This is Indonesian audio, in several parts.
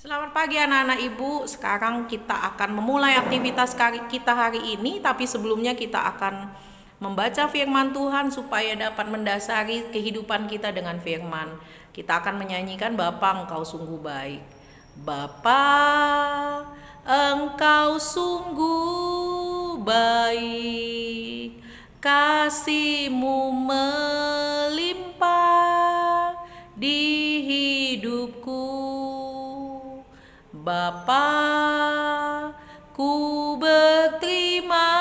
Selamat pagi anak-anak ibu. Sekarang kita akan memulai aktivitas kita hari ini. Tapi sebelumnya kita akan membaca firman Tuhan supaya dapat mendasari kehidupan kita dengan firman. Kita akan menyanyikan Bapa Engkau sungguh baik. Bapa Engkau sungguh baik, kasih-Mu melimpah di hidupku. Bapa, ku berterima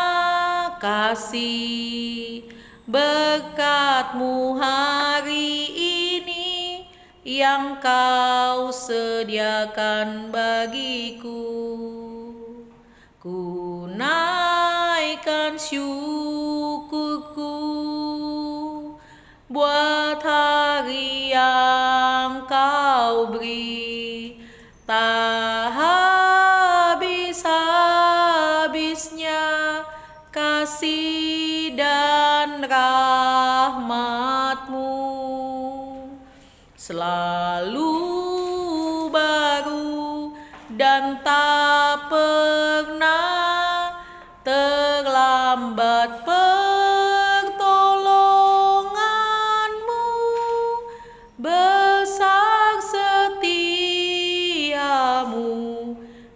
kasih berkat-Mu hari ini yang Kau sediakan bagiku. Ku naikkan syukurku buat hari yang Kau beri. Tak habis-habisnya kasih dan rahmat-Mu, selalu baru dan tak pernah terlambat pertolongan-Mu, besar setiamu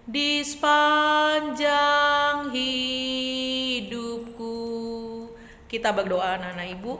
di sepanjang hidupku. Kita berdoa anak-anak ibu.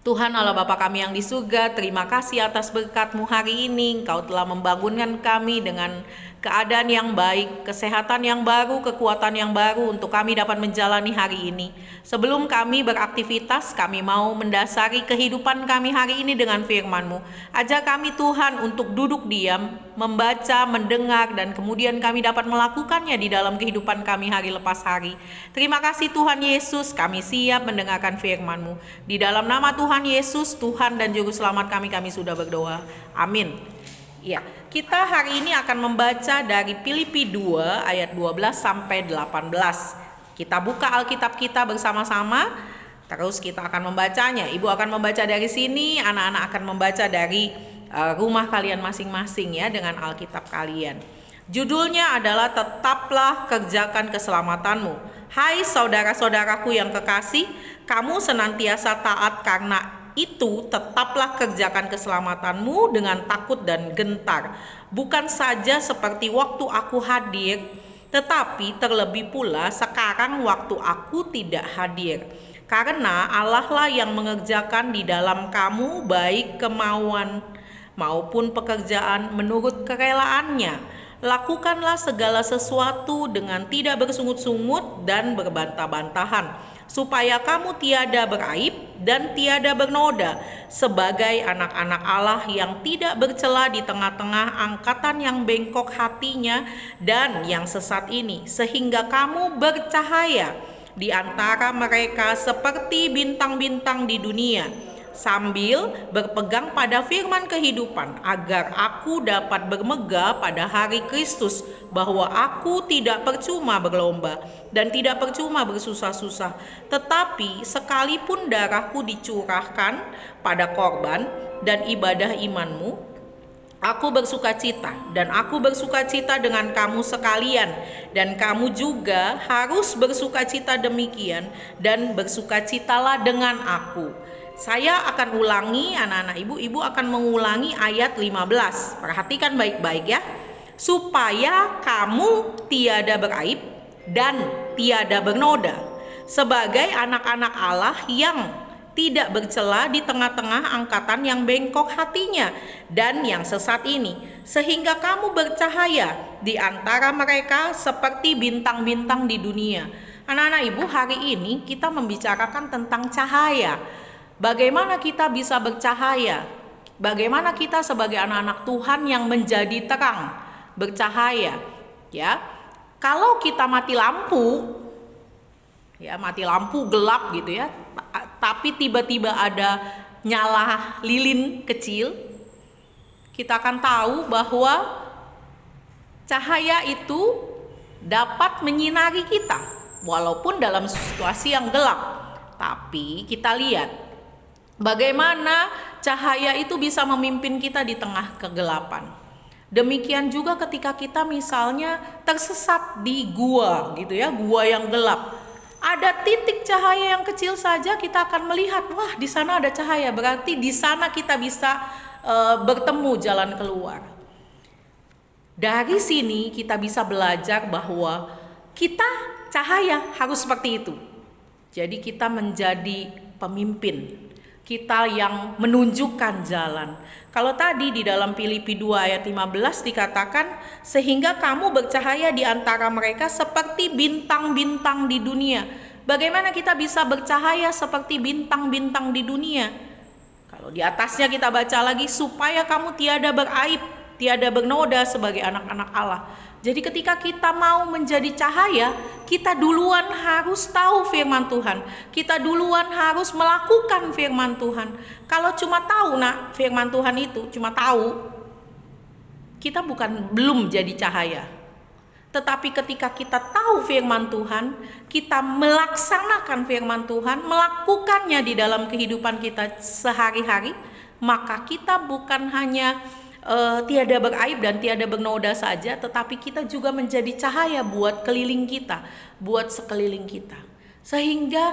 Tuhan Allah Bapa kami yang di surga, terima kasih atas berkat-Mu hari ini. Engkau telah membangunkan kami dengan keadaan yang baik, kesehatan yang baru, kekuatan yang baru untuk kami dapat menjalani hari ini. Sebelum kami beraktivitas, kami mau mendasari kehidupan kami hari ini dengan firman-Mu. Ajar kami Tuhan untuk duduk diam, membaca, mendengar, dan kemudian kami dapat melakukannya di dalam kehidupan kami hari lepas hari. Terima kasih Tuhan Yesus, kami siap mendengarkan firman-Mu. Di dalam nama Tuhan Yesus, Tuhan dan Juru Selamat kami sudah berdoa. Amin. Ya, kita hari ini akan membaca dari Filipi 2 ayat 12 sampai 18. Kita buka Alkitab kita bersama-sama, terus kita akan membacanya. Ibu akan membaca dari sini, anak-anak akan membaca dari rumah kalian masing-masing ya, dengan Alkitab kalian. Judulnya adalah Tetaplah Kerjakan Keselamatanmu. Hai saudara-saudaraku yang kekasih, kamu senantiasa taat, karena itu tetaplah kerjakan keselamatanmu dengan takut dan gentar, bukan saja seperti waktu aku hadir, tetapi terlebih pula sekarang waktu aku tidak hadir. Karena Allah lah yang mengerjakan di dalam kamu baik kemauan maupun pekerjaan menurut kerelaannya. Lakukanlah segala sesuatu dengan tidak bersungut-sungut dan berbantah-bantahan, supaya kamu tiada beraib dan tiada bernoda, sebagai anak-anak Allah yang tidak bercela di tengah-tengah angkatan yang bengkok hatinya dan yang sesat ini, sehingga kamu bercahaya di antara mereka seperti bintang-bintang di dunia, sambil berpegang pada firman kehidupan, agar aku dapat bermegah pada hari Kristus, bahwa aku tidak percuma berlomba dan tidak percuma bersusah-susah, tetapi sekalipun darahku dicurahkan pada korban dan ibadah imanmu, aku bersukacita, dan aku bersukacita dengan kamu sekalian, dan kamu juga harus bersukacita demikian, dan bersukacitalah dengan aku. Saya akan ulangi anak-anak ibu akan mengulangi ayat 15. Perhatikan baik-baik ya. Supaya kamu tiada beraib dan tiada bernoda, sebagai anak-anak Allah yang tidak bercela di tengah-tengah angkatan yang bengkok hatinya dan yang sesat ini, sehingga kamu bercahaya di antara mereka seperti bintang-bintang di dunia. Anak-anak ibu, hari ini kita membicarakan tentang cahaya. Bagaimana kita bisa bercahaya? Bagaimana kita sebagai anak-anak Tuhan yang menjadi terang, bercahaya? Ya, kalau kita mati lampu, ya mati lampu gelap gitu ya, tapi tiba-tiba ada nyala lilin kecil, kita akan tahu bahwa cahaya itu dapat menyinari kita walaupun dalam situasi yang gelap. Tapi kita lihat bagaimana cahaya itu bisa memimpin kita di tengah kegelapan. Demikian juga ketika kita misalnya tersesat di gua gitu ya, gua yang gelap. Ada titik cahaya yang kecil saja kita akan melihat, wah di sana ada cahaya, berarti di sana kita bisa bertemu jalan keluar. Dari sini kita bisa belajar bahwa kita cahaya harus seperti itu. Jadi kita menjadi pemimpin, kita yang menunjukkan jalan. Kalau tadi di dalam Filipi 2 ayat 15 dikatakan, sehingga kamu bercahaya di antara mereka seperti bintang-bintang di dunia. Bagaimana kita bisa bercahaya seperti bintang-bintang di dunia? Kalau di atasnya kita baca lagi, supaya kamu tiada beraib, tiada bernoda sebagai anak-anak Allah. Jadi ketika kita mau menjadi cahaya, kita duluan harus tahu firman Tuhan. Kita duluan harus melakukan firman Tuhan. Kalau cuma tahu firman Tuhan itu cuma tahu, kita belum jadi cahaya. Tetapi ketika kita tahu firman Tuhan, kita melaksanakan firman Tuhan, melakukannya di dalam kehidupan kita sehari-hari, maka kita bukan hanya tiada beraib dan tiada bernoda saja, tetapi kita juga menjadi cahaya buat keliling kita, buat sekeliling kita. Sehingga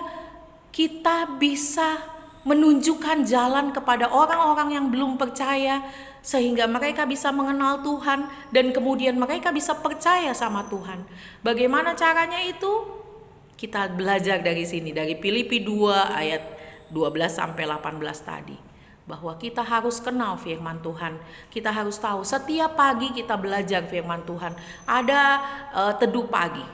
kita bisa menunjukkan jalan kepada orang-orang yang belum percaya, sehingga mereka bisa mengenal Tuhan dan kemudian mereka bisa percaya sama Tuhan. Bagaimana caranya itu? Kita belajar dari sini, dari Filipi 2 ayat 12 sampai 18 tadi. Bahwa kita harus kenal firman Tuhan. Kita harus tahu setiap pagi kita belajar firman Tuhan. Ada teduh pagi.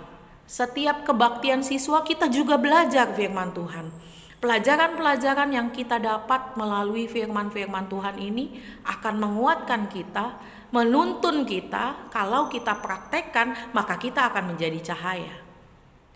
Setiap kebaktian siswa kita juga belajar firman Tuhan. Pelajaran-pelajaran yang kita dapat melalui firman-firman Tuhan ini akan menguatkan kita, menuntun kita. Kalau kita praktekkan, maka kita akan menjadi cahaya.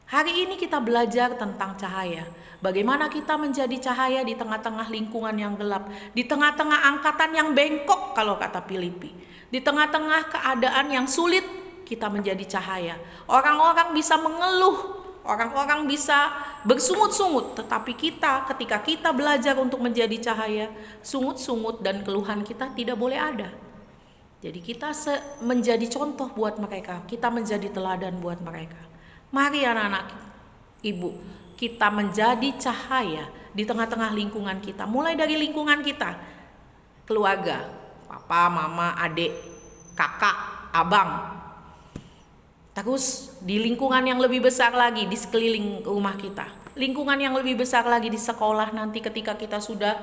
Hari ini kita belajar tentang cahaya. Bagaimana kita menjadi cahaya di tengah-tengah lingkungan yang gelap, di tengah-tengah angkatan yang bengkok kalau kata Filipi, di tengah-tengah keadaan yang sulit, kita menjadi cahaya. Orang-orang bisa mengeluh, orang-orang bisa bersungut-sungut, tetapi ketika kita belajar untuk menjadi cahaya, sungut-sungut dan keluhan kita tidak boleh ada. Jadi kita menjadi contoh buat mereka, kita menjadi teladan buat mereka. Mari anak-anak ibu, kita menjadi cahaya di tengah-tengah lingkungan kita. Mulai dari lingkungan kita, keluarga, papa, mama, adik, kakak, abang. Terus di lingkungan yang lebih besar lagi, di sekeliling rumah kita. Lingkungan yang lebih besar lagi di sekolah nanti ketika kita sudah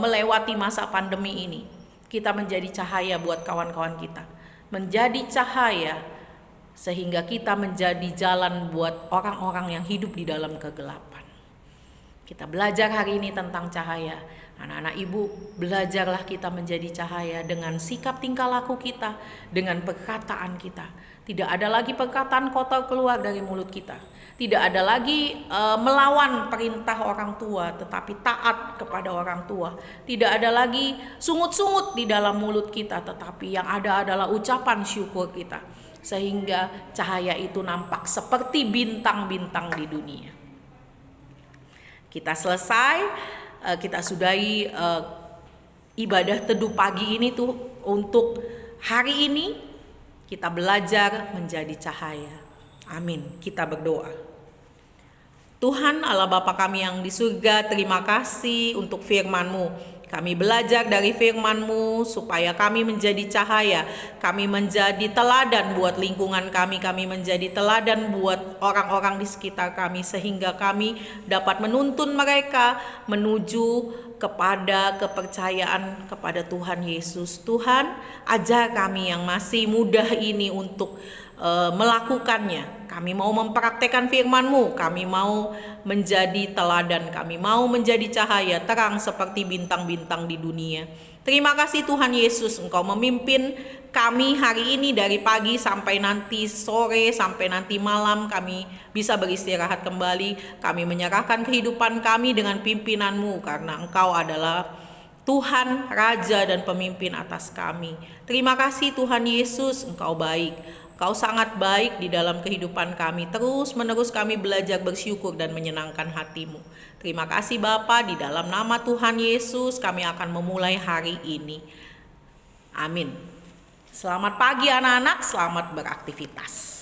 melewati masa pandemi ini. Kita menjadi cahaya buat kawan-kawan kita. Menjadi cahaya sehingga kita menjadi jalan buat orang-orang yang hidup di dalam kegelapan. Kita belajar hari ini tentang cahaya. Anak-anak ibu, belajarlah kita menjadi cahaya dengan sikap tingkah laku kita, dengan perkataan kita. Tidak ada lagi perkataan kotor keluar dari mulut kita. Tidak ada lagi melawan perintah orang tua, tetapi taat kepada orang tua. Tidak ada lagi sungut-sungut di dalam mulut kita, tetapi yang ada adalah ucapan syukur kita. Sehingga cahaya itu nampak seperti bintang-bintang di dunia. Kita selesai, kita sudahi ibadah teduh pagi ini tuh untuk hari ini. Kita belajar menjadi cahaya. Amin. Kita berdoa. Tuhan Allah Bapa kami yang di surga, terima kasih untuk firman-Mu. Kami belajar dari firman-Mu supaya kami menjadi cahaya, kami menjadi teladan buat lingkungan kami menjadi teladan buat orang-orang di sekitar kami, sehingga kami dapat menuntun mereka menuju kepada kepercayaan kepada Tuhan Yesus. Tuhan, ajar kami yang masih muda ini untuk melakukannya. Kami mau mempraktekkan firman-Mu, kami mau menjadi teladan, kami mau menjadi cahaya terang seperti bintang-bintang di dunia. Terima kasih Tuhan Yesus, Engkau memimpin kami hari ini dari pagi sampai nanti sore, sampai nanti malam kami bisa beristirahat kembali. Kami menyerahkan kehidupan kami dengan pimpinan-Mu karena Engkau adalah Tuhan, Raja dan pemimpin atas kami. Terima kasih Tuhan Yesus, Engkau baik. Kau sangat baik di dalam kehidupan kami. Terus menerus kami belajar bersyukur dan menyenangkan hati-Mu. Terima kasih Bapa, di dalam nama Tuhan Yesus kami akan memulai hari ini. Amin. Selamat pagi anak-anak, selamat beraktivitas.